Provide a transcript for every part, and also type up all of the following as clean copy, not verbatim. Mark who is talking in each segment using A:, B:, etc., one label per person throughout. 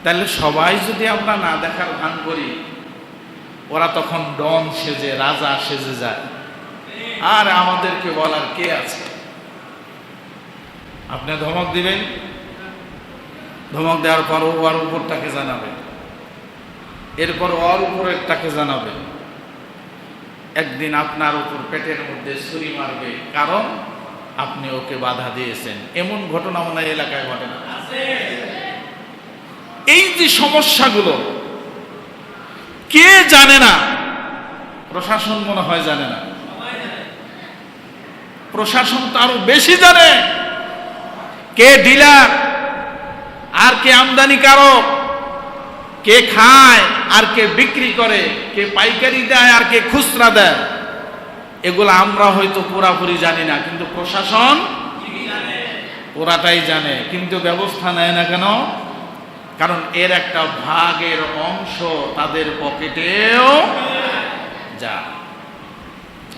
A: তাহলে সবাই যদি আমরা না দেখার ভান করি, ওরা তখন ডন সেজে, রাজা সেজে যায়, আর আমাদেরকে বলার কে আছে? আপনি ধমক দিবেন, ধমক দেওয়ার পর ওর উপরটাকে জানাবেন, এরপর ওর উপরেরটাকে জানাবেন, একদিন আপনার উপর পেটের মধ্যে ছুরি মারবে, কারণ আপনি ওকে বাধা দিয়েছেন। এমন ঘটনা মনে হয় এলাকায় ঘটে না? এই যে সমস্যাগুলো কে জানে না? প্রশাসন মনে হয় জানে না, প্রশাসন তো আরো বেশি জানে। কে ডিলার আর কে আমদানিকারক, কে খায় আর কে বিক্রি করে, কে পাইকারি দেয় আর কে খুচরা দেয়, এগুলো আমরা হয়তো পুরাপুরি জানি না, কিন্তু প্রশাসন পুরাটাই জানে, কিন্তু ব্যবস্থা নেয় না কেন? কারণ এর একটা ভাগের অংশ তাদের পকেটেও যা।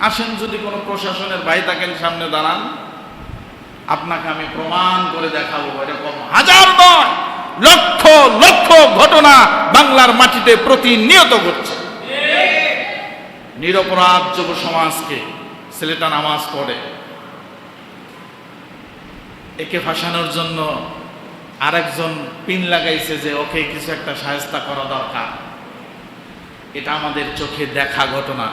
A: আসেন, যদি কোনো প্রশাসনের ভাই থাকেন সামনে দাঁড়ান, আপনাকে আমি প্রমাণ করে দেখাবো এরকম হাজার নয় লক্ষ লক্ষ ঘটনা বাংলার মাটিতে প্রতিনিয়ত ঘটছে। নিরপরাধ যুব সমাজকে, ছেলেটা নামাজ পড়ে, একে ফাঁসানোর জন্য আরেকজন পিন লাগাইছে যে ওকে কিছু একটা শায়েস্তা করা দরকার। এটা আমাদের চোখে দেখা ঘটনা।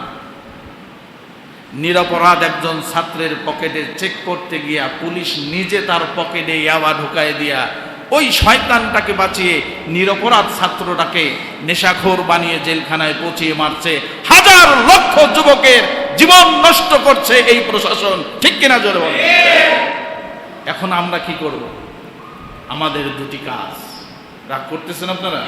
A: নিরপরাধ একজন ছাত্রের পকেটে চেক করতে গিয়া পুলিশ নিজে তার পকেটে ইয়াবা ঢুকায় দিয়া ওই শয়তানটাকে বাঁচিয়ে নিরপরাধ ছাত্রটাকে নেশাখোর বানিয়ে জেলখানায় পৌঁছিয়ে মারছে। হাজার লক্ষ যুবকের জীবন নষ্ট করছে এই প্রশাসন, ঠিক কিনা জোরে বলেন? এখন আমরা কি করব? আমাদের দুটি কাজ। রাগ করতেছেন আপনারা?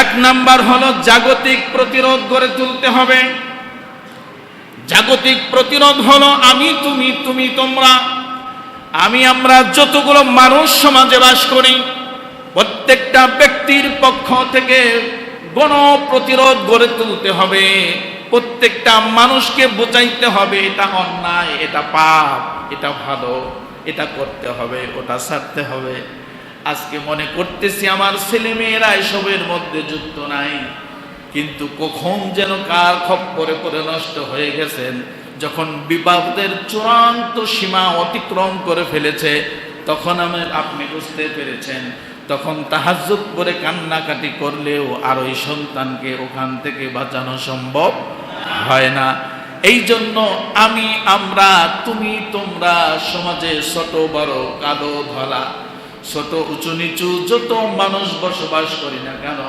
A: এক নাম্বার হলো জাগতিক প্রতিরোধ গড়ে তুলতে হবে। জাগতিক প্রতিরোধ হলো আমি, তুমি, তুমি, তোমরা, আমরা যতগুলো মানুষ সমাজে বাস করি, প্রত্যেকটা ব্যক্তির পক্ষ থেকে গণ প্রতিরোধ গড়ে তুলতে হবে। প্রত্যেকটা মানুষকে বোঝাইতে হবে এটা অন্যায়, এটা পাপ, এটা ভালো, এটা করতে হবে, ওটা ছাড়তে হবে। আজকে মনে করতেছি আমার ছেলে মেয়েরা এসবের মধ্যে যুক্ত নাই, কিন্তু কখন যেন কার খপ্পরে পড়ে নষ্ট হয়ে গেছেন। যখন বিবাদের চূড়ান্ত সীমা অতিক্রম করে ফেলেছে, তখন আপনি বুঝতে পেরেছেন। তখন তাহাজ্জুদ করে কান্নাকাটি করলেও আর ওই সন্তানকে ওখান থেকে বাঁচানো সম্ভব হয় না। এই জন্য আমি, আমরা, তুমি, তোমরা সমাজে ছোট বড়, কালো ধলা, ছোট উঁচু নিচু যত মানুষ বসবাস করি না কেন,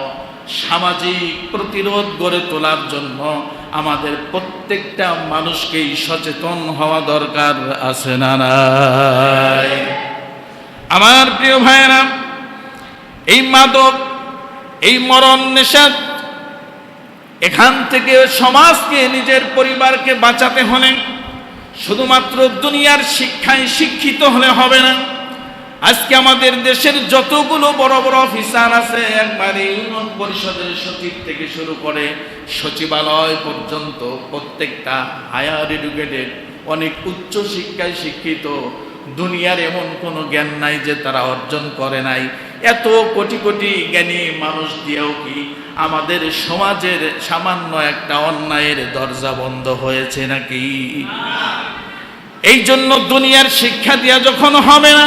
A: সামাজিক প্রতিরোধ গড়ে তোলার জন্য আমাদের প্রত্যেকটা মানুষকেই সচেতন হওয়া দরকার আছে না নাই? আমার প্রিয় ভাইয়েরা, এই মাদক, এই মরণ নেশা, এখান থেকে সমাজকে, নিজের পরিবারকে বাঁচাতে হলে শুধুমাত্র দুনিয়ার শিক্ষায় শিক্ষিত হলে হবে না। আজকে আমাদের দেশের যতগুলো বড় বড় অফিসার আছে, একবারে ইউনিয়ন পরিষদের সচিব থেকে শুরু করে সচিবালয় পর্যন্ত, প্রত্যেকটা হায়ার এডুকেটেড, অনেক উচ্চ শিক্ষায় শিক্ষিত। দুনিয়ার এমন কোনো জ্ঞান নাই যে তারা অর্জন করে নাই। এত কোটি কোটি জ্ঞানী মানুষ দিয়েও কি আমাদের সমাজের সামান্য একটা অন্যায়ের দরজা বন্ধ হয়েছে নাকি? এই জন্য দুনিয়ার শিক্ষা দিয়া যখন হবে না,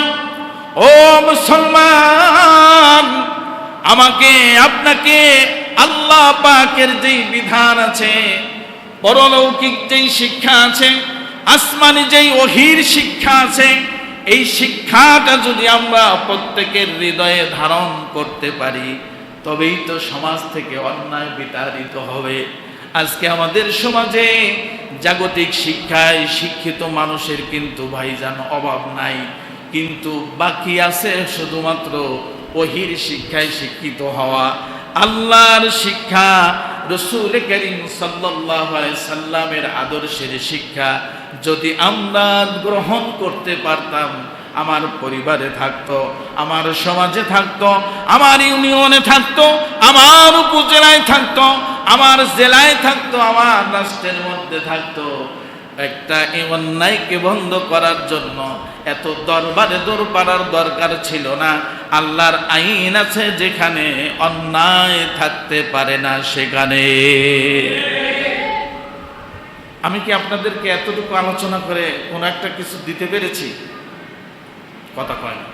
A: ও মুসলমান, আমাকে আপনাকে আল্লাহ পাকের যেই বিধান আছে, পরলৌকিক যেই শিক্ষা আছে, আসমানি যেই ওহীর শিক্ষা আছে, এই শিক্ষাটা যদি আমরা প্রত্যেকের হৃদয়ে ধারণ করতে পারি, তবেই তো সমাজ থেকে অন্যায় বিতাড়িত হবে। আজকে আমাদের সমাজে জাগতিক শিক্ষায় শিক্ষিত মানুষের কিন্তু ভাইজান অভাব নাই, কিন্তু বাকি আছে শুধুমাত্র ওহীর শিক্ষায় শিক্ষিত হওয়া, আল্লাহর শিক্ষা, রাসূল করিম সাল্লাল্লাহু আলাইহি সাল্লামের আদর্শের শিক্ষা যদি আমরা গ্রহণ করতে পারতাম, আমার পরিবারে থাকতো, আমার সমাজে থাকতো, আমার ইউনিয়নে থাকতো, আমার উপজেলায় থাকতো, আমার জেলায় থাকতো, আমার রাষ্ট্রের মধ্যে থাকতো, একটা এই অন্যায়কে বন্ধ করার জন্য এত দরবারে দৌড়ানোর দরকার ছিল না। আল্লাহর আইন আছে যেখানে অন্যায় থাকতে পারে না সেখানে। আমি কি আপনাদেরকে এতটুকু আলোচনা করে কোন একটা কিছু দিতে পেরেছি? কথা কয় না।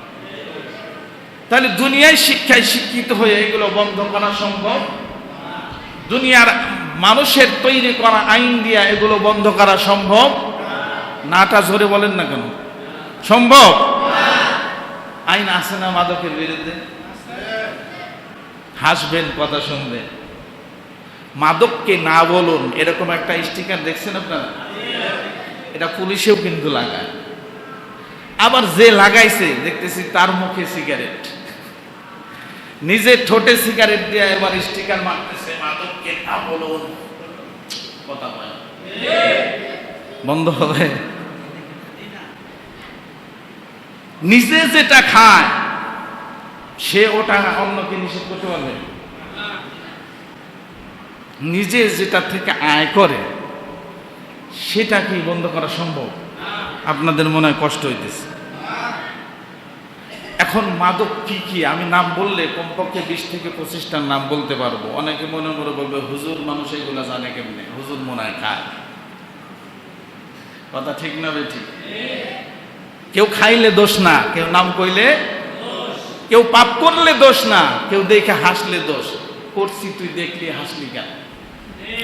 A: তাহলে দুনিয়ায় শিক্ষায় শিক্ষিত হয়ে এগুলো বন্ধ করা সম্ভব? দুনিয়ার মানুষের তৈরি করা আইন দিয়া এগুলো বন্ধ করা সম্ভব? নাটা জোরে বলেন না কেন? সম্ভব? আইন আছে না মাদকের বিরুদ্ধে? হাসবেন কথা শুনবে। মাদককে না বলুন এরকম একটা স্টিকার দেখছেন আপনারা? এটা পুলিশেও কিন্তু লাগায়। আবার যে লাগাইছে দেখতেছি তার মুখে সিগারেট, নিজে ঠোঁটে সিগারেট দিয়ে এবার স্টিকার মারতেছে, মাদককে না বলুন। কথা বলে বন্ধ হবে? নিজে যেটা খায় সে ওটা অন্যকে নিষেধ করতে পারবে? নিজে যেটা থেকে আয় করে সেটা কি বন্ধ করা সম্ভব? আপনাদের মনে হয় কষ্ট হইতেছে। এখন মাদক কি কি আমি নাম বললে কমপক্ষে 20 থেকে 25টার নাম বলতে পারবো। অনেকে মনে মনে বলবে হুজুর মানুষ এগুলা জানে কেমনে? হুজুর মনে হয় খায়। কথা ঠিক না বেঠিক? কেউ খাইলে দোষ না, কেউ নাম কইলে কেউ পাপ করলে দোষ না, কেউ দেখে হাসলে দোষ। করছি তুই দেখলি হাসলি কেন?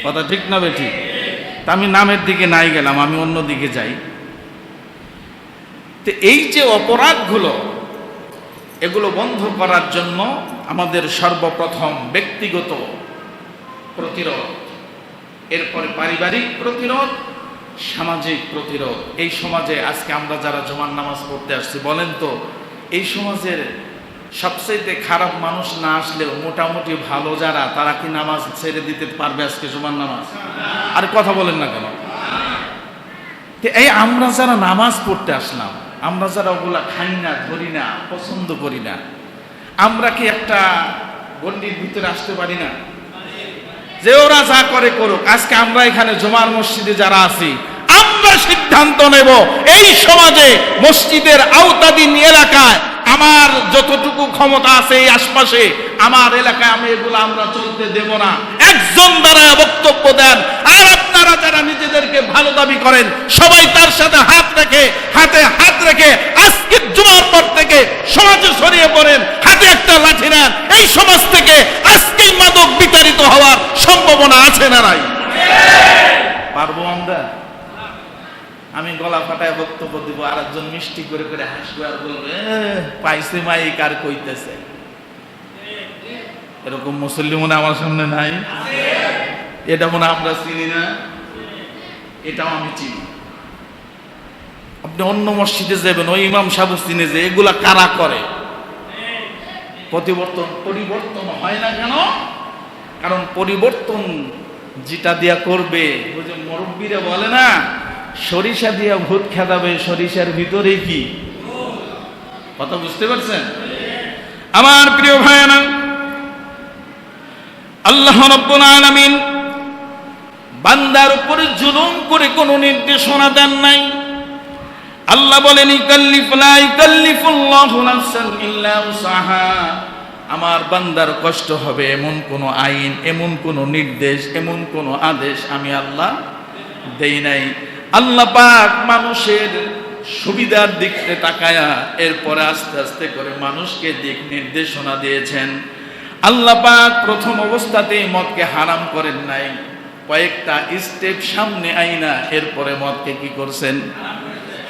A: কথা ঠিক না বেঠিক? তা আমি নামের দিকে নাই গেলাম, আমি অন্য দিকে যাই। তো এই যে অপরাধগুলো এগুলো বন্ধ করার জন্য আমাদের সর্বপ্রথম ব্যক্তিগত প্রতিরোধ, এরপরে পারিবারিক প্রতিরোধ, সামাজিক প্রতিরোধ। এই সমাজে আজকে আমরা যারা জুমার নামাজ পড়তে আসছি, বলেন তো এই সমাজের সবচেয়ে খারাপ মানুষ না আসলেও মোটামুটি ভালো যারা, তারা কি নামাজ ছেড়ে দিতে পারবে আজকে জুমার নামাজ? আর কথা বলেন না কেন? এই আমরা যারা নামাজ পড়তে আসলাম, আমরা যারা ওগুলা খাই না, ধরি না, পছন্দ করি না, আমরা কি একটা গণ্ডির ভিতরে আসতে পারি না যে ওরা যা করে করুক? আজকে আমরা এখানে জুমার মসজিদে যারা আছি, আমরা সিদ্ধান্ত নেব এই সমাজে মসজিদের আওতাধীন এলাকায় আমার যতটুকু ক্ষমতা আছে এই আশপাশে আমার এলাকায় আমি এগুলো আমরা চলতে দেব না। একজন দ্বারা বক্তব্য দেন, আর আপনারা যারা নিজেদেরকে ভালো দাবি করেন সবাই তার সাথে হাতে হাত রেখে আজকে জুমার পর থেকে সমাজে ছড়িয়ে পড়েন, হাতে একটা লাঠি নেন। এই সমাজ থেকে আজকেই মাদক বিতাড়িত হওয়ার সম্ভাবনা আছে না নাই? পারবো আমরা? আমি গলা ফাটায় বক্তব্য দিব, আর একজন মিষ্টি করে করে হাসবে আর বলবে পাইছে মাইক আর কইতেছে। এরকম মুসল্লি মনে আমার সামনে নাই? এটা মনে আমরা চিনি না? এটাও আমি চিনি। আপনি অন্য মসজিদে যাবেন, ওই ইমাম সাহেব চিনে যে এগুলা কারা করে। পরিবর্তন হয় না কেন? কারণ পরিবর্তন যেটা দিয়া করবে, ওই যে মুরব্বীরা বলে না সরিষা দিয়া ভূত খেদাবে, সরিষার ভিতরে কি? কথা বুঝতে পারছেন? আমার প্রিয় ভাইরা, আল্লাহ রাব্বুল আলামিন বান্দার উপরে জুলুম করে কোনো নির্দেশনা দেন নাই। আল্লাহ বলেন ইকাল্লিফুল্লাহু নাফসান ইল্লা উসাহা। আমার বান্দার কষ্ট হবে এমন কোনো আইন, এমন কোনো নির্দেশ, এমন কোনো আদেশ আমি আল্লাহ দেই নাই। আল্লাহ পাক মানুষের সুবিধার দিকে তাকায়া এরপরে আস্তে আস্তে করে মানুষকে দিক নির্দেশনা দিয়েছেন। আল্লাহ পাক প্রথম অবস্থাতেই মদকে হারাম করেন নাই, কয়েকটা স্টেপ সামনে আইনা এরপরে মদকে কি করছেন?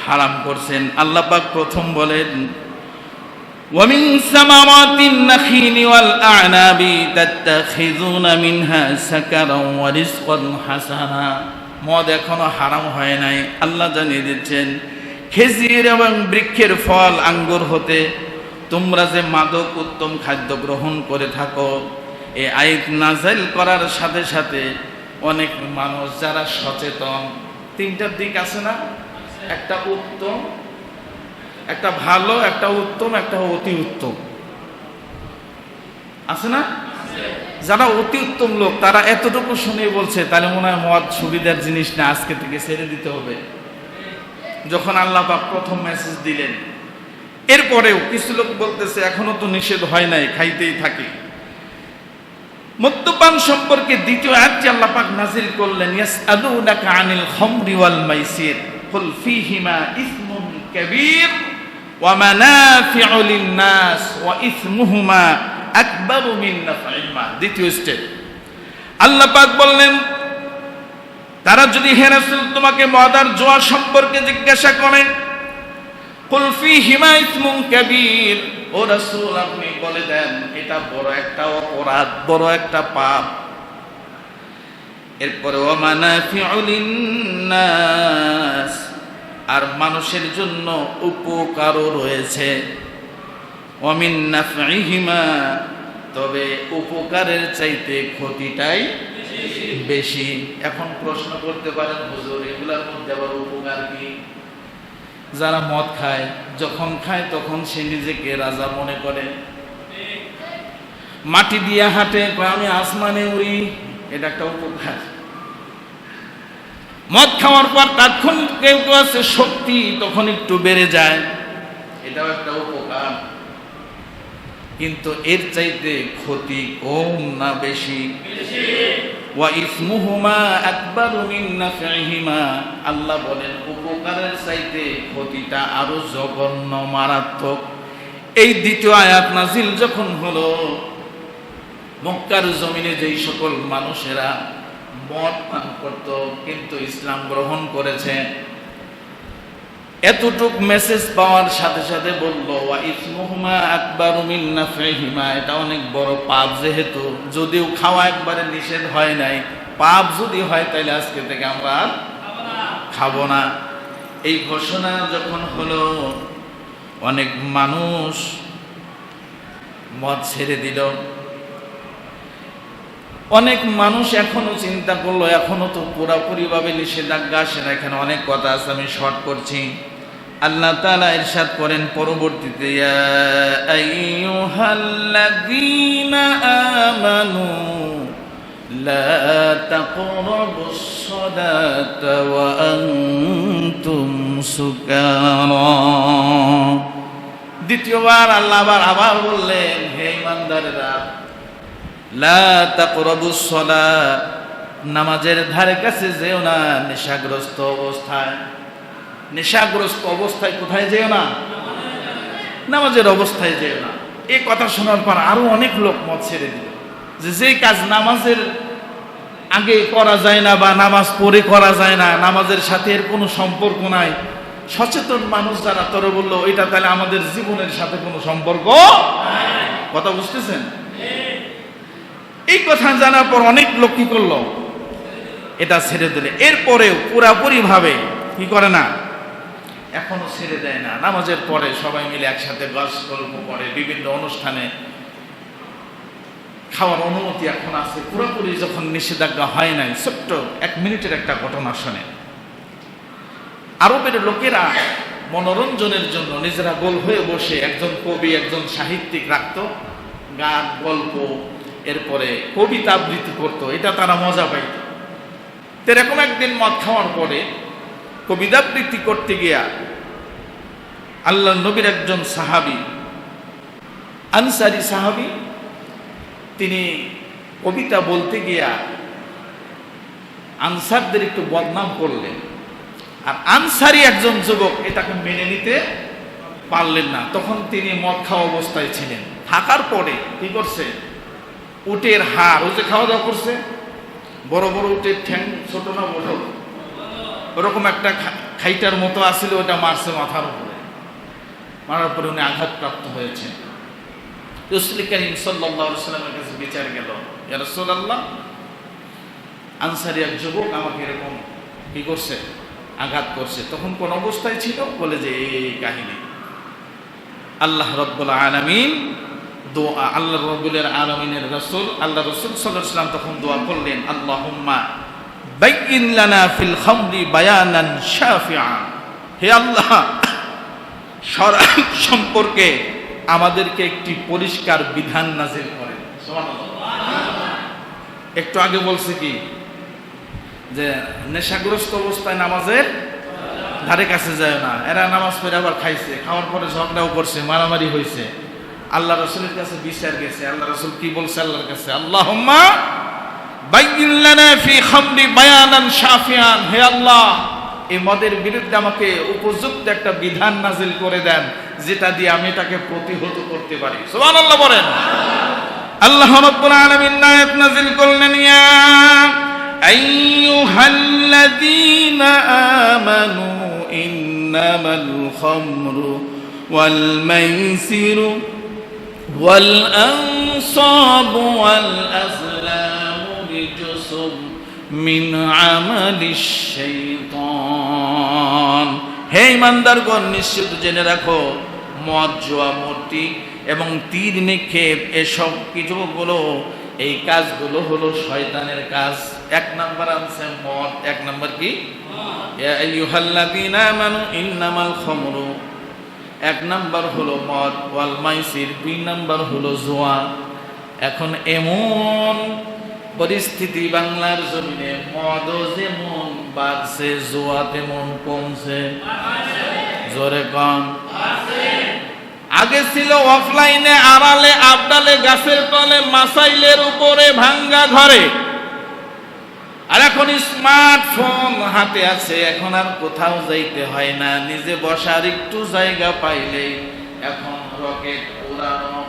A: হারাম করছেন। আল্লাহ পাক প্রথম বলেন وَمِن ثَمَرَاتِ النَّخِيلِ وَالْأَعْنَابِ تَتَّخِذُونَ مِنْهَا سَكَرًا وَرِزْقًا حَسَنًا। মদ এখনো হারাম হয় নাই। আল্লাহ জানিয়ে দিচ্ছেন খেজুর এবং বৃক্ষের ফল আঙ্গুর হতে তোমরা যে মাদক উত্তম খাদ্য গ্রহণ করে থাকো। এই আয়াত নাযিল করার সাথে সাথে অনেক মানুষ যারা সচেতন, তিনটা দিক আছে না? একটা উত্তম, একটা ভালো, একটা উত্তম, একটা অতি উত্তম, আছে না? যারা অতি উত্তম লোক তারা এতটুকু শুনে বলছে তাহলে মনে হয় মদ সুবিধার জিনিস না, আজকে থেকে ছেড়ে দিতে হবে। যখন আল্লাহ পাক প্রথম মেসেজ দিলেন, এরপরেও কিছু লোক বলতেছে এখনো তো নিষেধ হয় নাই, খাইতেই থাকে। মদ্যপান সম্পর্কে দ্বিতীয় আয়াতটি আল্লাহ পাক নাযিল করলেন, ইয়াসআলুনাকা আনিল খামরি ওয়াল মাইসির কুল ফীহিমা ইসমুন কাবীর ওয়া মানাফিউ লিন-নাস ওয়া ইসমুহুমা আকবারু মিন নাফঈহিমা। দ্বিতীয় স্টেপ আল্লাহ পাক বললেন, তারা যদি হে রাসূল তোমাকে মদ আর জুয়া সম্পর্কে জিজ্ঞাসা করে, কুল ফীহিমা ইসমুন কাবীর, ও রাসূল আপনি বলে দেন এটা বড় একটা অপরাধ, বড় একটা পাপ। এরপরে ওয়া মানাফিউ লিন-নাস, আর মানুষের জন্য উপকারও রয়েছে। ওয়া মিন নাফঈহিমা, তবে উপকারের চাইতে ক্ষতিটাই বেশি। এখন প্রশ্ন করতে পারেন, হুজুর এগুলোর মধ্যে আবার উপকার কি? যারা মদ খায়, যখন খায় তখন সে নিজেকে রাজা মনে করে, মাটি দিয়ে হাঁটে, আমি আসমানে উড়ি, এটা একটা উপকার। মদ খাওয়ার পর তাৎক্ষণিক কেউ কেউ আছে শক্তি তখন একটু বেড়ে যায়, এটাও একটা উপকার। কিন্তু এর চাইতে ক্ষতি কম না বেশি? ওয়া ইসমুহুমা আকবারু মিন নাফঈহিমা, আল্লাহ বলেন উপকারের চাইতে ক্ষতিটা আরো জঘন্য, মারাত্মক। এই দ্বিতীয় আয়াত নাজিল যখন হলো, মক্কার জমিনে যেই সকল মানুষেরা মদ পান করত কিন্তু ইসলাম গ্রহণ করেছে, এতটুক মেসেজ পাওয়ার সাথে সাথে বলল ওয়া ইসমুহুমা আকবারু মিন নাফঈহিমা, এটা অনেক বড় পাপ। যেহেতু যদিও খাওয়া একবারে নিষেধ হয় নাই, পাপ যদি হয় তাহলে আজকে থেকে আমরা আর খাবো না। এই ঘোষণা যখন হলো, অনেক মানুষ মদ ছেড়ে দিল। অনেক মানুষ এখনো চিন্তা করলো, এখনো তো পুরাপুরি ভাবে নিষেধাজ্ঞা আসে না। এখানে অনেক কথা আছে, আমি শর্ট করছি। আল্লাহ তাআলা ইরশাদ করেন পরবর্তীতে, ইয়া আইয়ুহাল্লাযীনা আমানু লা তাকরাবুস সালাতা ওয়া আনতুম সুকারা। দ্বিতীয়বার আল্লাহ আবার বললেন, হে ঈমানদারেরা, লা তাকরাবুস সালাত, নামাজের ধারে কাছে যেও না নেশাগ্রস্ত অবস্থায়। নেশাগ্রস্ত অবস্থায় কোথায় যেও না? নামাজের অবস্থায় যেও না। এই কথা শোনার পর আরো অনেক লোক মদ ছেড়ে দিল। যে কাজ নামাজের আগে করা যায় না বা নামাজ পড়ে করা যায় না, নামাজের সাথে এর কোনো সম্পর্ক নাই, সচেতন মানুষ যারা তোরে বললো এটা তাহলে আমাদের জীবনের সাথে কোনো সম্পর্ক। কথা বুঝতেছেন? এই কথা জানার পর অনেক লোক কি করলো? এটা ছেড়ে দিলে। এরপরেও পুরাপুরি ভাবে কি করে না, এখনো ছেড়ে দেয় না। নামাজের পরে সবাই মিলে একসাথে গল্প করে, বিভিন্ন অনুষ্ঠানে খাওয়ার অনুমতি এখন আছে। পুরোপুরি যখন নিষেধাজ্ঞা হয় নাই, ছোট্ট 1 মিনিটের একটা ঘটনা শোনে। আরবের লোকেরা মনোরঞ্জনের জন্য নিজেরা গোল হয়ে বসে একজন কবি একজন সাহিত্যিক রাখতো, গান গল্প এরপরে কবিতা আবৃত্তি করতো, এটা তারা মজা পাইত। এরকম একদিন মদ খাওয়ার পরে কবিতা আবৃত্তি করতে গিয়া আল্লাহ নবীর একজন সাহাবী, আনসারী সাহাবী, তিনি কবিতা বলতে গিয়া আনসারদের একটু বদনাম করলেন। আর আনসারী একজন যুবক এটাকে মেনে নিতে পারলেন না। তখন তিনি মদ খাওয়া অবস্থায় ছিলেন। থাকার পরে কি করছে, উটের হাড়, ও যে খাওয়া দাওয়া করছে, বড় বড় উটের ঠ্যাং, ছোট না বড়, ওরকম একটা খাইটার মতো আসলে ওটা মারছে মাথার উপরে। মারার পরে উনি আঘাতপ্রাপ্ত হয়েছেন। রাসূল কারীম সাল্লাল্লাহু আলাইহি ওয়াসাল্লামের কাছে বিচার গেল, ইয়া রাসূলুল্লাহ, আনসারী এক যুবক আমাকে এরকম কি করছে, আঘাত করছে। তখন কোন অবস্থায় ছিল? বলে যে এই কাহিনী। আল্লাহ রাব্বুল আলামিন দোয়া, আল্লাহ রাব্বুল আলামিনের রাসূল, আল্লাহ রাসূল সাল্লাল্লাহু আলাইহি ওয়াসাল্লাম তখন দোয়া করলেন, আল্লাহুম্মা বাইয়িন লানা ফিল খামরি বায়ানান শাফিআ, হে আল্লাহ, শরাব সম্পর্কে আমাদেরকে একটি পরিষ্কার বিধান নাযিল করেন। সুবহানাল্লাহ। একটু আগে বলছে কি যে নেশাগ্রস্ত অবস্থায় নামাজের ধারে কাছে যায় না। এরা নামাজ পড়ে আবার খাইছে, খাওয়ার পরে ঝগড়াও করছে, মারামারি হয়েছে, আল্লাহ রাসূলের কাছে বিচার গেছে। আল্লাহ রাসূল কি বলছে আল্লাহর কাছে? আল্লাহুম্মা বাইয়িন লানা ফি খামরি বায়ানান শাফিয়ান, হে আল্লাহ এই মদের বিরুদ্ধে আমাকে উপযুক্ত একটা বিধান নাজিল করে দেন, যেটা দিয়ে আমি এটাকে প্রতিহত করতে পারি। সুবহানাল্লাহ বলেন। আল্লাহ রাব্বুল আলামিন আয়াত নাজিল করলেন, ইয়া আইয়ুহাল্লাযীনা আমানু ইন্নামাল খামরু ওয়াল মাইসিরু ওয়াল আনসাবু ওয়াল আজলামু রিজসুম মিন আমালিশ শাইতান। হে ঈমানদারগণ, নিশ্চিত জেনে রাখো মদ, জুয়া, মূর্তি এবং তীর নিক্ষেপ এসব কিছুগুলো, এই কাজগুলো হলো শয়তানের কাজ। এক নাম্বার আছে মদ, এক নাম্বার কি? ইয়া আইয়ুহাল্লাযীনা আমানু ইন্নামাল খামরু, এক নাম্বার হলো মদ, ওয়াল মাইসির, দুই নাম্বার হলো জুয়া। এখন এমন পরিস্থিতি বাংলার জমিনে, মদও যেমন বাড়ছে, জুয়া তেমন কমছে। জোরে কম। আগে ছিল অফলাইনে, আড়ালে, আবডালে, গাছের তলে, মাসাইলের উপরে, ভাঙ্গা ঘরে। আর এখন স্মার্টফোন হাতে আছে, এখন আর কোথাও যাইতে হয় না, নিজে বসার একটু জায়গা পাইলেই এখন রকেট উড়ানো।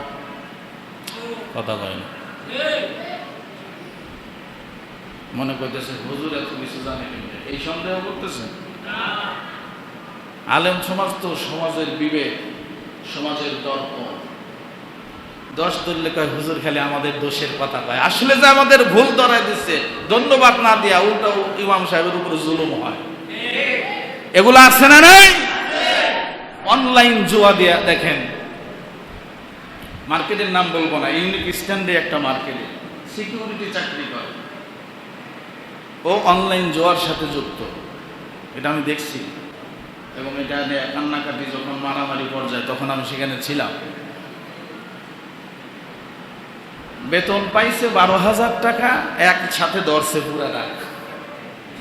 A: কথা কয় না, মনে করতেছে হুজুর এত কিছু জানে, এই সন্দেহ করতেছে। আলেম সমাজ তো সমাজের বিবেক, সমাজের দর্পণ। দোষ ধরলে কয় হুজুর খালি আমাদের দোষের কথা কয়, আসলে যে আমাদের ভুল ধরাই দিচ্ছে, ধন্যবাদ না দিয়া উল্টা ইমাম সাহেবের উপরে জুলুম হয়। এগুলো আছে না নাই? অনলাইন জুয়া দিয়া দেখেন, মার্কেটের নাম বলবো না, ইউনিক স্ট্যান্ডে একটা মার্কেটে সিকিউরিটি চাকরি করে, ও অনলাইন জুয়ার সাথে যুক্ত। এটা আমি দেখছি, এবং এটা কান্নাকাটি যখন মারামারি পর্যায়ে, তখন আমি সেখানে ছিলাম। বেতন পাইছে 12,000 টাকা, একসাথে ধরছে পুরা রাত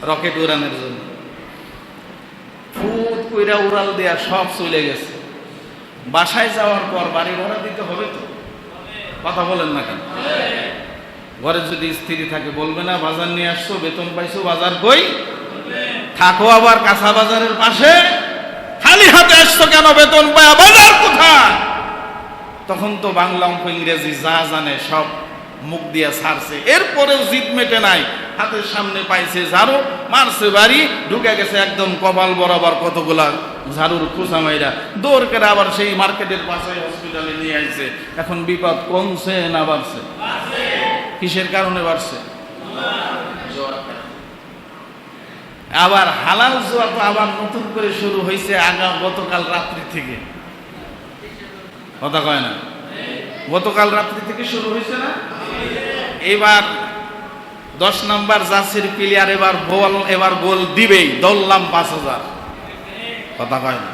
A: রকেট উড়ানোর জন্য। ফুট কইরা উড়াল দেয়া সব চলে গেছে। বাসায় যাওয়ার পর বাড়ি ভাড়া দিতে হবে তো, কথা বলেন না কেন? ঘরে যদি স্ত্রী থাকে বলবে না বাজার নিয়ে আসছো, বেতন পাইছো, বাজার কই? থাকো আবার কাঁচা বাজারের পাশে, খালি হাতে আসছো কেন, বেতন পায় বাজার কোথায়? তখন তো বাংলা, অঙ্ক, ইংরেজি যা জানে সব মুখ দিয়ে ছাড়ছে। এরপরেও জিত মেটে নাই, হাতের সামনে পাইছে ঝাড়ু, মারছে বাড়ি, ঢুকে গেছে একদম কপাল বরাবর কতগুলা ঝাড়ুর খোঁচা মাইরা, দৌড় করে আবার সেই মার্কেটের পাশে হসপিটালে নিয়ে আইছে। এখন বিপদ কমছে না বাড়ছে? কিসের কারণে বাড়ছে? আবার হালাল জুয়া তো আবার নতুন করে শুরু হয়েছে গতকাল রাত্রি থেকে। কথা কয় না? গতকাল রাত্রি থেকে শুরু হয়েছে না? এবার 10 নাম্বার জার্সির প্লেয়ার এবার গোল দিবেই, দৌড়লাম 5,000। কথা কয় না?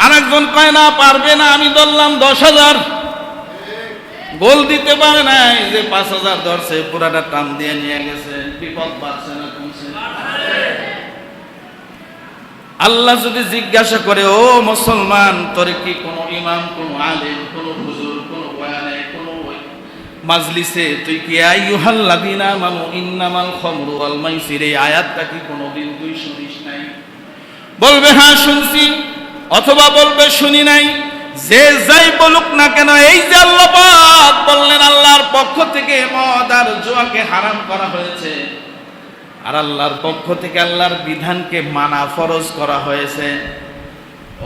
A: আরেকজন কয় না পারবে না, আমি দৌড়লাম 10,000। গোল দিতে পারে না, এই যে 5,000 ধরছে, পুরাটা টান দিয়ে নিয়ে গেছে। বিপদ বাড়ছে না কমছে? আল্লাহ যদি জিজ্ঞাসা করে, ও মুসলমান, তোর কি কোনো ইমাম, কোনো আলেম, কোনো হুজুর, কোনো বয়ানে, কোনো মাজলিসে তুই কি আইয়ুহাল্লাযীনা আমানু ইন্নামাল খামরু ওয়াল মাইসির এই আয়াতটা কি কোনোদিন তুই শুনিস নাই? বলবে হ্যাঁ শুনছি, অথবা বলবে শুনি নাই। যে যাই বলুক না কেন, এই যে আল্লাহ পাক বললেন আল্লাহর পক্ষ থেকে মদ আর জুয়াকে হারাম করা হয়েছে, আর আল্লাহর পক্ষ থেকে আল্লাহর বিধানকে মানা ফরজ করা হয়েছে।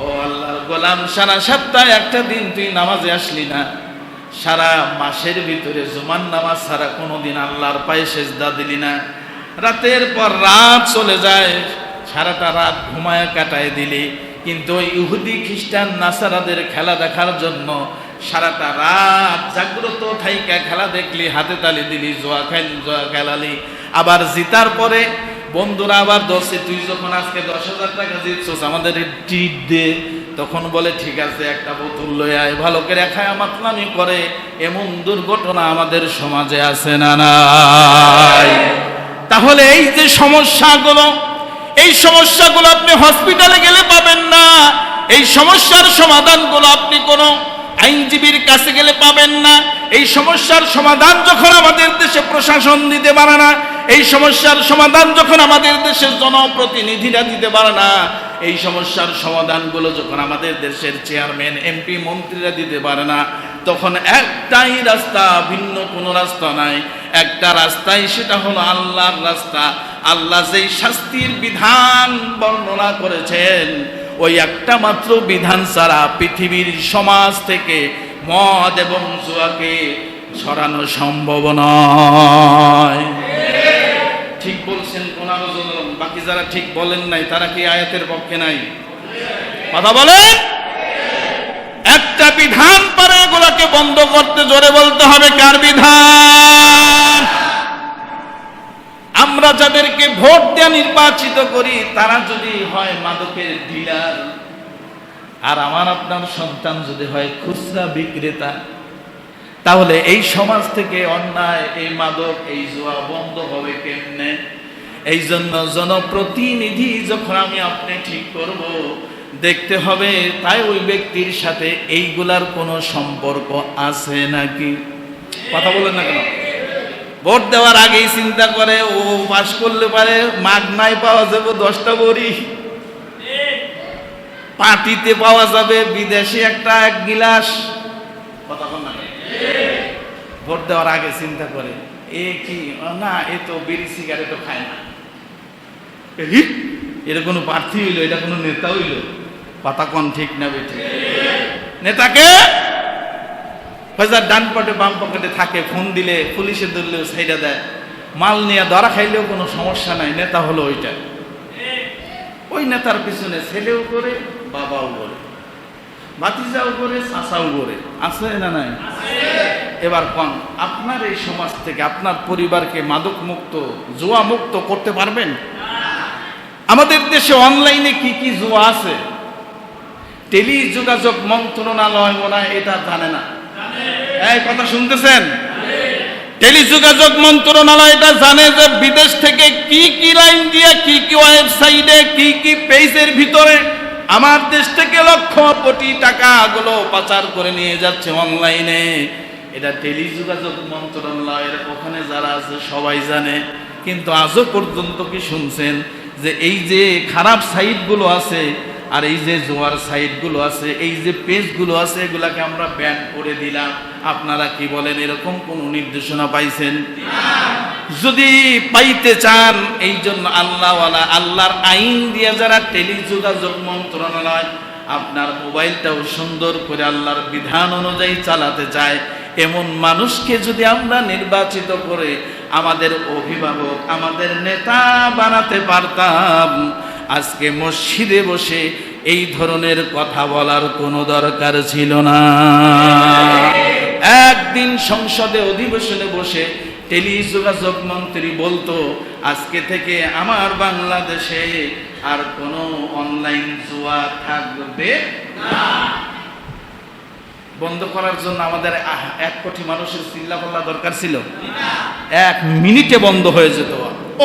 A: ও আল্লাহর গোলাম, সারা সপ্তাহে একটা দিন তুই নামাজে আসলি না, সারা মাসের ভিতরে জুমার নামাজ ছাড়া কোনোদিন আল্লাহর পায়ে সেজদা দিলি না, রাতের পর রাত চলে যায়, সারাটা রাত ঘুমায় কাটায় দিলি, কিন্তু ওই ইহুদি খ্রিস্টান নাসারাদের খেলা দেখার জন্য সারাটা রাত জাগ্রত থাইকা খেলা দেখলি, হাতে তালি দিলি, জুয়া খেলালি, আবার জিতার পরে বন্ধুরা আবার দোষে, তুই যখন আজকে 10,000 টাকা জিতছস আমাদের ট্রিট দে, তখন বলে ঠিক আছে একটা বোতল লয়ে আয়, ভালো করে খায় মাতলামি করে। এমন দুর্ঘটনা আমাদের সমাজে আছে না নাই? তাহলে এই যে সমস্যাগুলো, এই সমস্যাগুলো আপনি হসপিটালে গেলে পাবেন না। এই সমস্যার সমাধানগুলো আপনি কোনো আইনজীবীর কাছে গেলে পাবেন না। এই সমস্যার সমাধান যখন আমাদের দেশে প্রশাসন দিতে পারে না, এই সমস্যার সমাধান যখন আমাদের দেশের জনপ্রতিনিধিরা দিতে পারে না, এই সমস্যার সমাধানগুলো যখন আমাদের দেশের চেয়ারম্যান, এমপি, মন্ত্রীরা দিতে পারে না, তখন একটাই রাস্তা, ভিন্ন কোনো রাস্তা নাই। একটা রাস্তাই, সেটা হলো আল্লাহর রাস্তা। আল্লাহ যেই শাস্তির বিধান বর্ণনা করেছেন, ওই একটা মাত্র বিধান ছাড়া পৃথিবীর সমাজ থেকে মদ এবং জুয়াকে সরানো সম্ভব নয়। ঠিক বলছেন 15 জন, বাকি যারা ঠিক বলেন নাই তারা কি আয়াতের পক্ষে নাই? কথা বলেন। একটা বিধান পারে এগুলাকে বন্ধ করতে, জোরে বলতে হবে কার বিধান? আমরা যাদেরকে ভোট দিয়ে নির্বাচিত করি তারা যদি হয় মাদকের ডিলার, আর আমার আপনার সন্তান যদি হয় খুচরা বিক্রেতা, তাহলে এই সমাজ থেকে অন্যায়, এই মাদক, এই জুয়া বন্ধ হবে কেমনে? এই জন্য জনপ্রতিনিধি যখন আমি আপনি ঠিক করব, দেখতে হবে তাই ওই ব্যক্তির সাথে এইগুলার কোনো সম্পর্ক আছে নাকি। কথা বলেন না কেন? ভোট দেওয়ার আগেই চিন্তা করে ও পাস করলে পারে মাগনায় পাওয়া যাবে 10টা বড়ি, পার্টিতে পাওয়া যাবে বিদেশে একটা 1 গিলাস। কথা বল না? ভোট দেওয়ার আগে চিন্তা করে এ কি না, এ তো বিড়ি সিগারেটও খায় না, এটা কোনো প্রার্থী হইলো, এটা কোনো নেতা হইলো? কথা কোন ঠিক না বেঠিক? নেতাকে ডান পকেটে বাম পকেটে থাকে, ফোন দিলে পুলিশে ধরলেও ছাইড়া দেয়, মাল নিয়ে ধরা খাইলেও কোনো সমস্যা নাই। নেতা হলো ওইটা। ওই নেতার পিছনে ছেলেও করে, বাবাও করে, ভাতিজাও করে, চাচাও করে। আছে না নাই? এবার কোন আপনার এই সমাজ থেকে আপনার পরিবারকে মাদক মুক্ত, জুয়া মুক্ত করতে পারবেন? আমাদের দেশে অনলাইনে কি কি জুয়া আছে, টেলি যোগাযোগ মন্ত্রণালয় মনে হয় এটা জানে না। এই কথা শুনতেছেন? টেলিযোগাযোগ মন্ত্রণালয় এটা জানে যে বিদেশ থেকে কি কি লাইন দিয়ে, কি কি ওয়েবসাইটে, কি কি পেজের ভিতরে আমার দেশ থেকে লক্ষ কোটি টাকা গুলো পাচার করে নিয়ে যাচ্ছে অনলাইনে। এটা টেলিযোগাযোগ মন্ত্রণালয়ের ওখানে যারা আছে সবাই জানে। কিন্তু আজও পর্যন্ত কি শুনছেন যে এই যে খারাপ সাইটগুলো আছে আর এই যে জোয়ার সাইটগুলো আছে, এই যে পেজগুলো আছে, এগুলাকে আমরা ব্যান করে দিলাম? আপনারা কি বলেন, এরকম কোন নির্দেশনা পাইছেন? যদি পাইতে চান, এই জন্য আল্লাহওয়ালা, আল্লাহর আইন দিয়ে যারা টেলিযোগাযোগ মন্ত্রণালয় আপনার মোবাইলটাও সুন্দর করে আল্লাহর বিধান অনুযায়ী চালাতে চায়, এমন মানুষকে যদি আমরা নির্বাচিত করে আমাদের অভিভাবক, আমাদের নেতা বানাতে পারতাম, আজকে মসজিদে বসে এই ধরনের কথা বলার কোনো দরকার ছিল না। একদিন সংসদে অধিবেশনে বসে টেলিযোগাযোগ মন্ত্রী বলতো, আজকে থেকে আমার বাংলাদেশে আর কোনো অনলাইন জুয়া থাকবে না। বন্ধ করার জন্য আমাদের 1 কোটি মানুষের চিল্লাপাল্লা দরকার ছিল? 1 মিনিটে বন্ধ হয়ে যেত।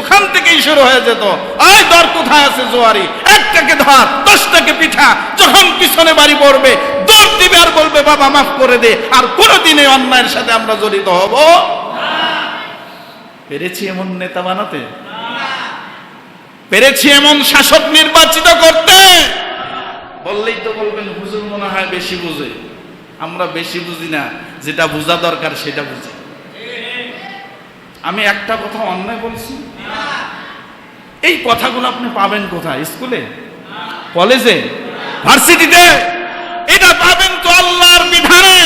A: ওখান থেকেই শুরু হয়ে যেত, আয় দর কোথায় আছে জোয়ারি, 1টাকে ধর, 10টাকে পিঠা। যখন পিছনে বাড়ি পড়বে দৌড় দিবে আর বলবে বাবা মাফ করে দে, আর কোনোদিনে অন্যায়ের সাথে আমরা জড়িত হব না। পেরেছি এমন নেতা বানাতে? পেরেছি এমন শাসক নির্বাচিত করতে? বললেই তো বলবেন হুজুর মনে হয় বেশি বুঝে। আমরা বেশি বুঝি না, যেটা বোঝা দরকার সেটা বুঝি। আমি একটা কথা অন্যায় বলছি? এই কথাগুলো আপনি পাবেন কোথায়? স্কুলে, কলেজে, ভার্সিটিতে? এটা পাবেন তো আল্লাহর বিধানে,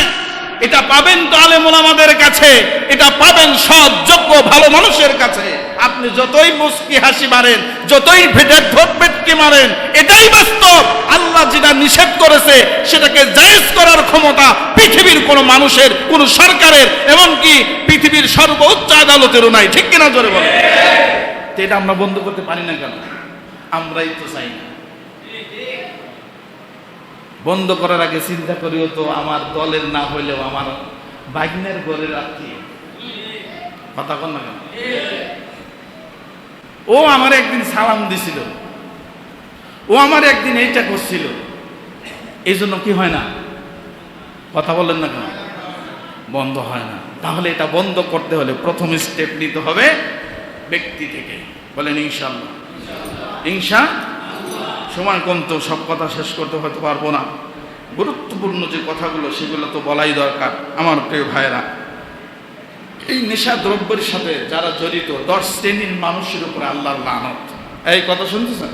A: এটা পাবেন তো আলেম ওলামাদের কাছে, এটা পাবেন সৎ যোগ্য ভালো মানুষের কাছে। আপনি যতই মুস্কি হাসি মারেন, যতই ভেটের ঠোঁট পেটকে মারেন, এটাই বাস্তব। আল্লাহ যেটা নিষেধ করেছে সেটাকে জায়েজ করার ক্ষমতা পৃথিবীর কোনো মানুষের, কোনো সরকারের, এমনকি পৃথিবীর সর্বোচ্চ আদালতেরও নাই। ঠিক কিনা জোরে বলেন? এটা আমরা বন্ধ করতে পারি না কেন? আমরাই তো চাই না। বন্ধ করার আগে চিন্তা করিও তো আমার দলের না হইলেও আমার বাইকনের ঘরের আত্মীয়। কথা কন না কেন? ও আমার একদিন সালাম দিছিল, ও আমার একদিন এইটা করছিল, এই জন্য কি হয় না? কথা বলেন না কেন? বন্ধ হয় না। তাহলে এটা বন্ধ করতে হলে প্রথম স্টেপ নিতে হবে ব্যক্তি থেকে। বলেন ইনশাআল্লাহ। সময় কম, তো সব কথা শেষ করতে হয়তো পারবো না। গুরুত্বপূর্ণ যে কথাগুলো সেগুলো তো বলাই দরকার। আমার প্রিয় ভাইরা, এই নেশা দ্রব্যের সাথে যারা জড়িত 10 শ্রেণীর মানুষের উপরে আল্লাহর লানত। এই কথা শুনতেছেন?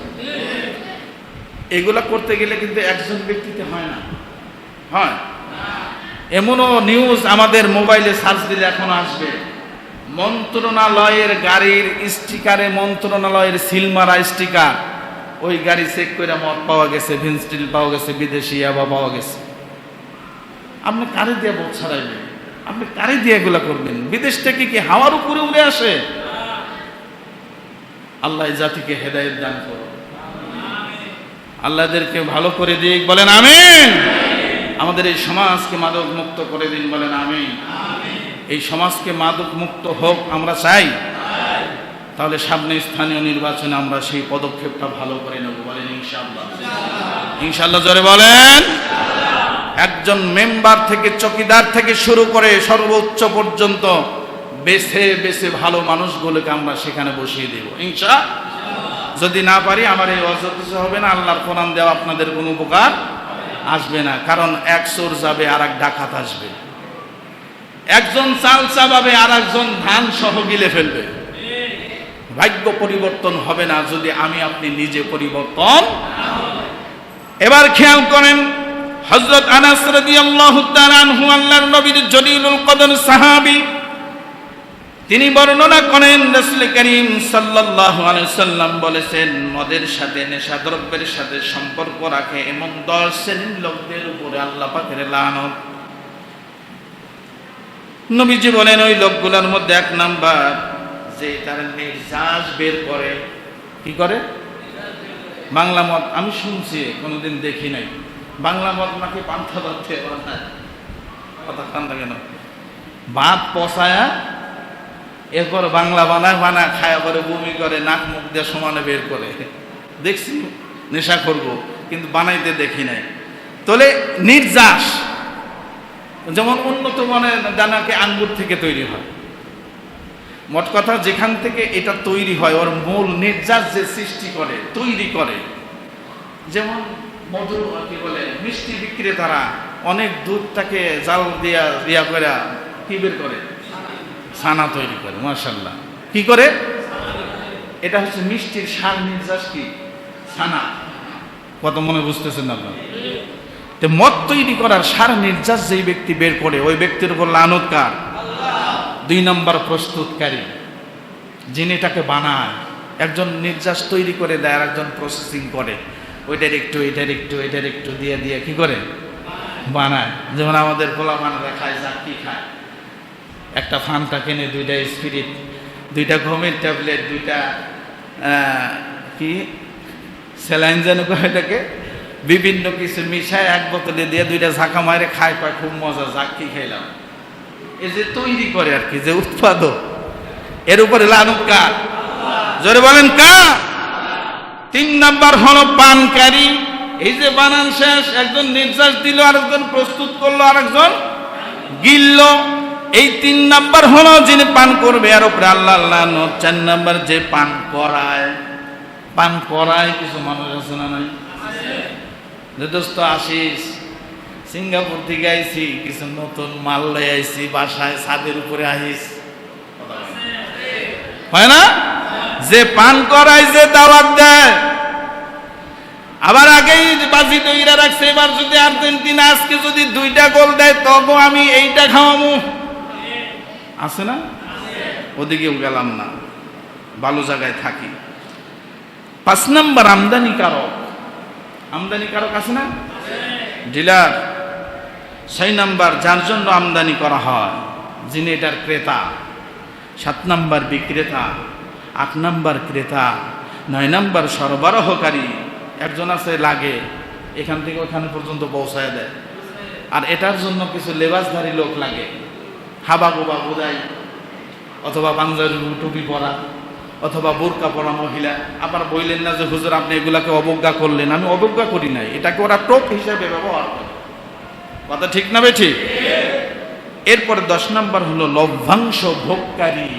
A: এগুলা করতে গেলে কিন্তু একজন ব্যক্তিতে হয় না, হয় এমনও নিউজ আমাদের মোবাইলে সার্চ দিলে এখন আসবে, মন্ত্রণালয়ের গাড়ির স্টিকারে মন্ত্রণালয়ের সিলমারা স্টিকার, ওই গাড়ি চেক করে মদ পাওয়া গেছে, ভিনস্টিল পাওয়া গেছে, বিদেশি ইয়াবা পাওয়া গেছে। আপনি কারে দিয়ে বোধ ছাড়াইবেন? আপনি কারে দিয়ে এগুলা করবেন? বিদেশ থেকে কি হাওয়ার উপরে উড়ে আসে? আল্লাহ এই জাতিকে হেদায়েত দান করুন, আল্লাহদেরকে ভালো করে দিক। বলেন আমিন। আমাদের এই সমাজকে মাদক মুক্ত করে দিন। বলেন আমিন। এই সমাজকে মাদক মুক্ত হোক আমরা চাই। তাহলে সামনে স্থানীয় নির্বাচনে আমরা সেই পদক্ষেপটা ভালো করে নেব। বলেন ইনশাআল্লাহ। ইনশাআল্লাহ জোরে বলেন। একজন মেম্বার থেকে চকিদার থেকে শুরু করে সর্বোচ্চ পর্যন্ত বেছে বেছে ভালো মানুষগুলোকে আমরা সেখানে বসিয়ে দেব ইনশাআল্লাহ। যদি না পারি আমার এই অযথ হবে না, আল্লাহর কোরআন দেওয়া আপনাদের কোনো উপকার আসবে না। কারণ এক চোর যাবে আর এক ডাকাত আসবে, একজন চাল চাবাবে আর একজন ধান সহ গিলে ফেলবে। ভাগ্য পরিবর্তন হবে না যদি আমি আপনি নিজে পরিবর্তন। এবার খেয়াল করেন, হযরত আনাস রাদিয়াল্লাহু তাআলা আনহু আল্লাহর নবীর জলিলুল কদর সাহাবী, তিনি বর্ণনা করেন রাসূল করিম সাল্লাল্লাহু আলাইহি সাল্লাম বলেছেন, মদের সাথে নেশা দ্রব্যের সাথে সম্পর্ক রাখে এমন 10 শ্রেণীর লোকদের উপরে আল্লাহ পাকের লানত। নবীজি বলেন ওই লোকগুলোর মধ্যে 1 নাম্বার, যে তারা নির্যাস বের করে। কি করে? বাংলা মদ। আমি শুনছি, কোনোদিন দেখি নাই। বাংলা মদ নাকি পান্থা ধরতে বানায়। কথা কান্দা কেন? ভাত পচায়া এরপর বাংলা বানায় খায়া করে বমি করে, নাক মুখ দিয়ে সমানে বের করে। দেখছি নেশা করবো, কিন্তু বানাইতে দেখি নাই। তাহলে নির্যাস যেমন উন্নত মানের দানাকে আঙ্গুর থেকে তৈরি হয়। মোট কথা যেখান থেকে এটা তৈরি হয় ওর মূল নির্যাস যে সৃষ্টি করে, তৈরি করে। যেমন মধু কি বলে, মিষ্টি বিক্রেতারা অনেক দুধটাকে জাল দিয়া করে কি বের করে? ছানা তৈরি করে। মাশাআল্লাহ। কি করে? এটা হচ্ছে মিষ্টির সার নির্যাস, কি ছানা। কত মনে বুঝতেছেন আপনারা? তো মদ তৈরি করার সার নির্যাস যেই ব্যক্তি বের করে, ওই ব্যক্তির উপর লানত কার? 2 নম্বর প্রস্তুতকারী, যিনি এটাকে বানায়। একজন নির্যাস তৈরি করে দেয়, আর একজন প্রসেসিং করে, ওইটার একটু এটার একটু এটার একটু দিয়ে দিয়ে কি করে বানায়। যেমন আমাদের পোলা মানরা খায়, জাকি খায়, একটা ফান্টা কিনে, 2টা স্পিরিট, 2টা ঘুমের ট্যাবলেট, 2টা কি স্যালাইন যেন এটাকে বিভিন্ন কিছু মিশায় 1 বোতলে দিয়ে 2টা ঝাঁকা মারে খায়, পায় খুব মজা, জাকি খাইলাম। এই যে তৈরি করে আর কি, যে উৎপাদক, এর উপরে লানত কার? জোরে বলেন কার? 3 নাম্বার হলো পানকারী। এই যে বানান শেষ, একজন নির্যাস দিল, আরেকজন প্রস্তুত করলো, আরেকজন গিলল। এই 3 নাম্বার হলো যিনি পান করবে, আর উপরে আল্লাহ লানত। 4 নাম্বার যে পান করায় কিছু মানুষ আছে না নাই? যে দোস্ত আসিস, সিঙ্গাপুর থেকে আইছি, কিছু নতুন মাল লয়ে আইছি, বাসায় ছাদের উপরে আসিস, হয় না? যে পান করায়, যে দাওয়াত দেয়, আবার আগেই বাজি তৈরি রাখছে, এবার যদি আর্জেন্টিনা আজকে যদি 2টা গোল দেয় তবে আমি এইটা খাওয়াবো, আছে না? ওদিকেও গেলাম না, ভালো জায়গায় থাকি। 5 নাম্বার আমদানিকারক। আমদানিকারক আছে না? ডিলার। 6 নাম্বার যার জন্য আমদানি করা হয়, যিনি এটার ক্রেতা। 7 নাম্বার বিক্রেতা। 8 নাম্বার ক্রেতা। 9 নাম্বার সরবরাহকারী। একজন আছে লাগে, এখান থেকে ওখানে পর্যন্ত পৌঁছায় দেয়। আর এটার জন্য কিছু লেবাসধারী লোক লাগে, হাবা গোবা বোধাই, অথবা পাঞ্জাবি টুপি পরা, অথবা বোরকা পরা মহিলা। আবার বললেন না যে হুজুর আপনি এগুলাকে অবজ্ঞা করলেন। আমি অবজ্ঞা করি নাই, এটাকে ওরা টোপ হিসেবে ব্যবহার করে। কথা ঠিক না বেঠি? এরপরে 10 নম্বর হলো লভ্যাংশ ভোগকারী।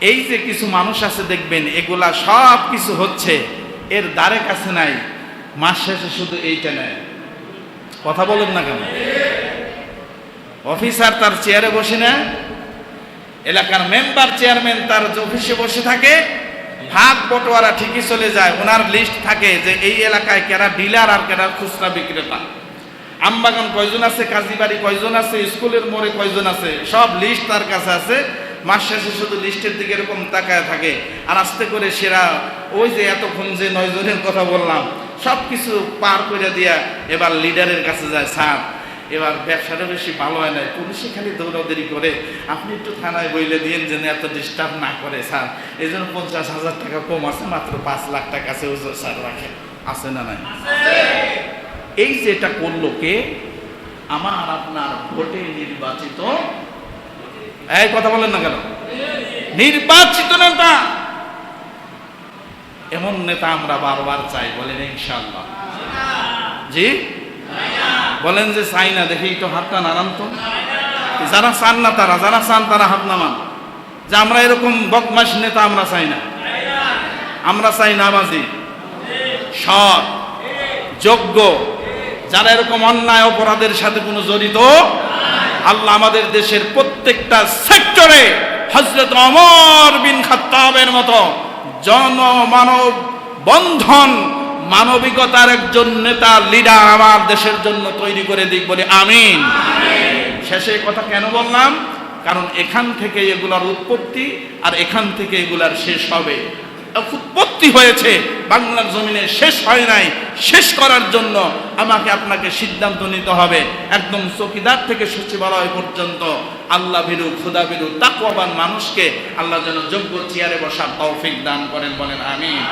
A: এই যে কিছু মানুষ আছে দেখবেন, এগুলা সব কিছু হচ্ছে, এর দ্বারে কাছে নাই, মাস শেষে শুধু এইটা নেয়। কথা বলেন না কেন? অফিসার তার চেয়ারে বসে না, এলাকার মেম্বার চেয়ারম্যান তার অফিসে বসে থাকে, ভাগ বটোয়ারা ঠিকই চলে যায়। ওনার লিস্ট থাকে যে এই এলাকায় কেরা ডিলার আর কেরা খুচরা বিক্রেতা, আমবাগান কয়জন আছে, কাজীবাড়ি কয়জন আছে, স্কুলের মোড়ে কয়জন আছে, সব লিস্ট তার কাছে আছে। মাস শেষে শুধু লিস্টের দিকে এরকম তাকায় থাকে। আর আস্তে করে সেরা ওই যে এতক্ষণ যে 9 জনের কথা বললাম, সব কিছু পার করে দিয়া এবার লিডারের কাছে যায়, স্যার এবার ব্যবসাটা বেশি ভালো হয় না, পুলিশে খালি দৌড়াদৌড়ি করে, আপনি একটু থানায় বইলে দিয়েন যেন এত ডিস্টার্ব না করে স্যার, এই জন্য 50,000 টাকা কম আছে, মাত্র 5 লাখ টাকা আছে, ওই স্যার রাখেন। আছে না নাই? এই যে এটা করলো কে? আমার আপনার ভোটে নির্বাচিত, এই কথা বলেন না কেন? নির্বাচিত নেতা। এমন নেতা আমরা বারবার চাই, বলেন ইনশাআল্লাহ। জি বলেন যে চাই না, দেখি তো হাতটা নাড়ান তো। যারা চান না তারা, যারা চান তারা হাত নামান, যে আমরা এরকম বদমাশ নেতা আমরা চাই না। আমরা চাই নামাজি, সৎ, যোগ্য, যারা এরকম অন্যায় অপরাধের সাথে কোনো জড়িত। আল্লাহ আমাদের দেশের প্রত্যেকটা সেক্টরে হযরত ওমর বিন খাত্তাবের মতো জনমানব বন্ধন মানবিকতার একজন নেতা, লিডার আমার দেশের জন্য তৈরি করে দিক, বলি আমিন। শেষে কথা কেন বললাম? কারণ এখান থেকে এগুলার উৎপত্তি, আর এখান থেকে এগুলার শেষ হবে। উৎপত্তি হয়েছে বাংলার জমিনে, শেষ হয় নাই। শেষ করার জন্য আমাকে আপনাকে সিদ্ধান্ত নিতে হবে। একদম চৌকিদার থেকে সচিবালয় পর্যন্ত আল্লাহ ভীরু, খোদা ভীরু, তাকওয়াবান মানুষকে আল্লাহ যেন যোগ্য চেয়ারে বসার তৌফিক দান করেন, বলেন আমিন।